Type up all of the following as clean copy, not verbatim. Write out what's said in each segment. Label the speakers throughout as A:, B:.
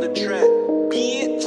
A: the track, bitch.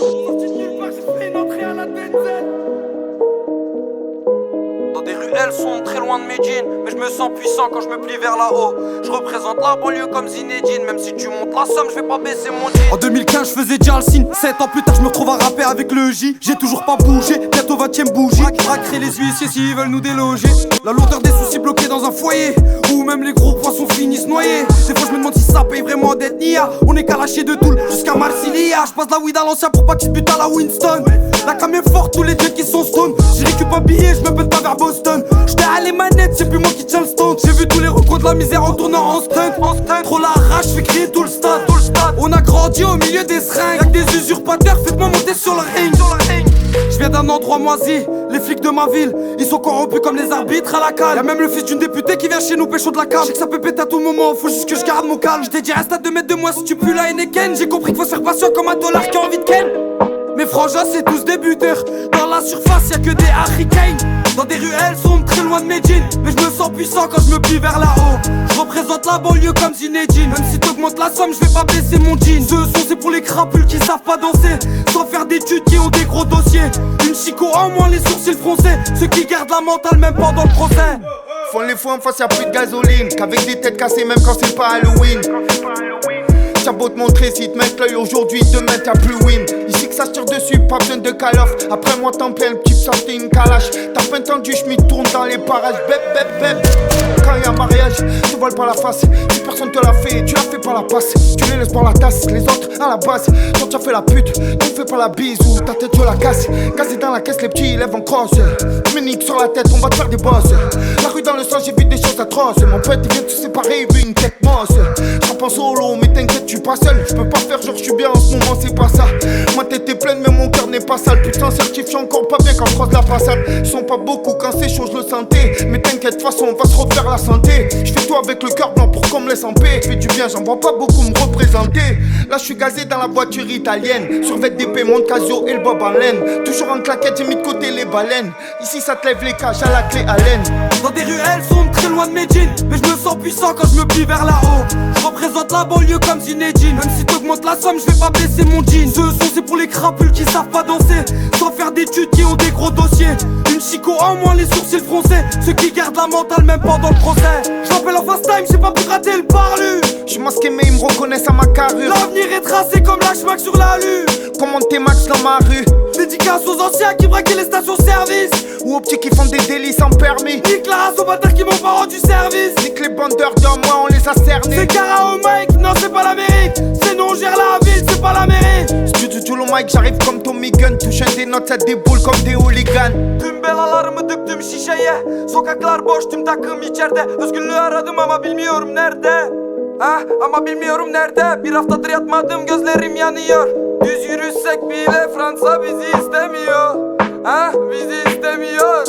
A: Dans des ruelles sombres très loin de Médine, mais je me sens puissant quand je me plie vers là-haut. Je représente la banlieue comme Zinedine, même si tu montes la somme, je vais pas baisser mon jean.
B: En 2015 je faisais déjà le signe, 7 ans plus tard je me retrouve à rapper avec le J. J'ai toujours pas bougé, bientôt 20ème bougie. Braquerai les huissiers s'ils veulent nous déloger. La lourdeur des soucis bloqués dans un foyer, où même les gros poissons finissent noyés. Des fois je me demande si ça paye vraiment d'être nia. On est qu'à lâcher de Toul jusqu'à Marsilia. Je passe la weed à l'ancien pour pas qu'ils se butent à la Winston. La cam est forte, tous les dieux qui sont stone. J'ai récupéré un billet, je me pète pas vers Boston. J'étais à les manettes, c'est plus moi qui tiens le stand. J'ai vu tous les recoins de la misère en tournant en stunt. Trop la rage, fais crier tout le stade. On a grandi au milieu des seringues. Y'a que des usurpateurs, faites-moi monter sur le ring. Je viens d'un endroit moisi, les flics de ma ville, ils sont corrompus comme les arbitres à la cale. Y'a même le fils d'une députée qui vient chez nous pécho de la cam. Je sais que ça peut péter à tout moment, faut juste que je garde mon calme. Je t'ai dit reste à 2 mètres de moi si tu pues la Heineken. J'ai compris qu'il faut se faire patient comme un dollar qui a envie de ken. Mes frangins c'est tous des buteurs, dans la surface y'a que des Harry Kane. Dans des ruelles sombres très loin de Médine, mais je me sens puissant quand je me plie vers là-haut. Je représente la banlieue comme Zinedine, même si t'augmentes la somme je vais pas baisser mon jean. Ce son c'est pour les crapules qui savent pas danser, sans faire d'études qui ont des gros dossiers. Une chico en moins les sourcils froncés, ceux qui gardent la mentale même pendant le procès.
C: Font les fous en face y'a plus de gasoline, qu'avec des têtes cassées même quand c'est pas Halloween. T'as beau te montrer si te mettre l'œil aujourd'hui, demain t'as plus win. Ici que ça se tire dessus, pas besoin de call off. Après moi t'en plein, le type sorti une calache. T'as peine tendu, j'm'y tourne dans les parages. Bep bep bep. Quand y'a mariage, tu voles par la face. Si personne te l'a fait, tu la fais par la passe. Tu les laisses par la tasse, les autres à la base. Quand tu as fait la pute, tu fais pas la bise ou ta tête je la casse. Gazé dans la caisse, les petits lèvent en crosse. Me nique sur la tête, on va te faire des bosses. La rue dans le sang, j'ai vu des choses atroces. Mon pote il vient de se séparer, il veut une tête mosse. J'rappe en solo, mais t'inquiète, je suis pas seul. Je peux pas faire genre je suis bien en ce moment, c'est pas ça. Ma tête est pleine, mais mon cœur n'est pas sale. Putain, certifié encore pas bien quand je croise la façade. Ils sont pas beaucoup quand c'est chaud, je le sentais. Mais t'inquiète, de toute façon, on va se refaire la santé. Je fais tout avec le cœur blanc pour qu'on me laisse en paix. Je fais du bien, j'en vois pas beaucoup me représenter. Là, je suis gazé dans la voiture italienne. Survêt d'épée, mon Casio et le bob en laine. Toujours en claquette, j'ai mis de côté les baleines. Ici, ça te lève les cages à la clé à laine.
B: Dans des ruelles sombres très loin de Médine, mais je me sens puissant quand je me plie vers là-haut. Je représente la banlieue comme Zinedine, même si t'augmentes la somme, je vais pas baisser mon jean. Ce son c'est pour les crapules qui savent pas danser, sans faire d'études qui ont des gros dossiers. Une chico en moins les sourcils froncés, ceux qui gardent la mentale même pendant le procès. J'appelle en fast time, j'ai pas pu rater le parlu.
C: J'suis masqué mais ils me reconnaissent à ma carrure.
B: L'avenir est tracé comme la schmack sur la lue.
C: Commande tes max dans ma rue.
B: Dédicace aux anciens qui braquaient les stations-service,
C: ou aux petits qui font des délits sans permis.
B: nique la race aux bâtards qui m'ont pas rendu service.
C: Nique les bandeurs dans moi, on les a cernés.
B: C'est Cara au mic, non c'est pas la mairie. C'est nous on gère la ville, c'est pas la mairie.
C: Studio le mic, j'arrive comme Tommy Gun. Touchant des notes, ça déboule comme des hooligans.
B: Tüm belalarımı döktüm şişeye. Sokaklar boş tüm takım içeride. Özgürlüğü aradım ama bilmiyorum nerede. Ama bilmiyorum nerede. Bir haftadır yatmadım gözlerim yanıyor. Düz yürüsek bile Fransa bizi istemiyor. Bizi istemiyor.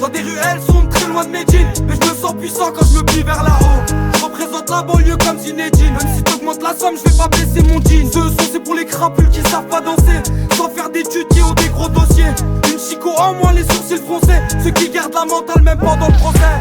B: Dans des ruelles sombres très loin de Médine, mais je me sens puissant quand je me plie vers là-haut. Je représente la banlieue comme Zinedine, même si t'augmentes la somme, je vais pas baisser mon jean. Ce son c'est pour les crapules qui savent pas danser, sans faire d'études qui ont des gros dossiers. Une chico en moins les sourcils froncés, ceux qui gardent la mentale même pendant le procès.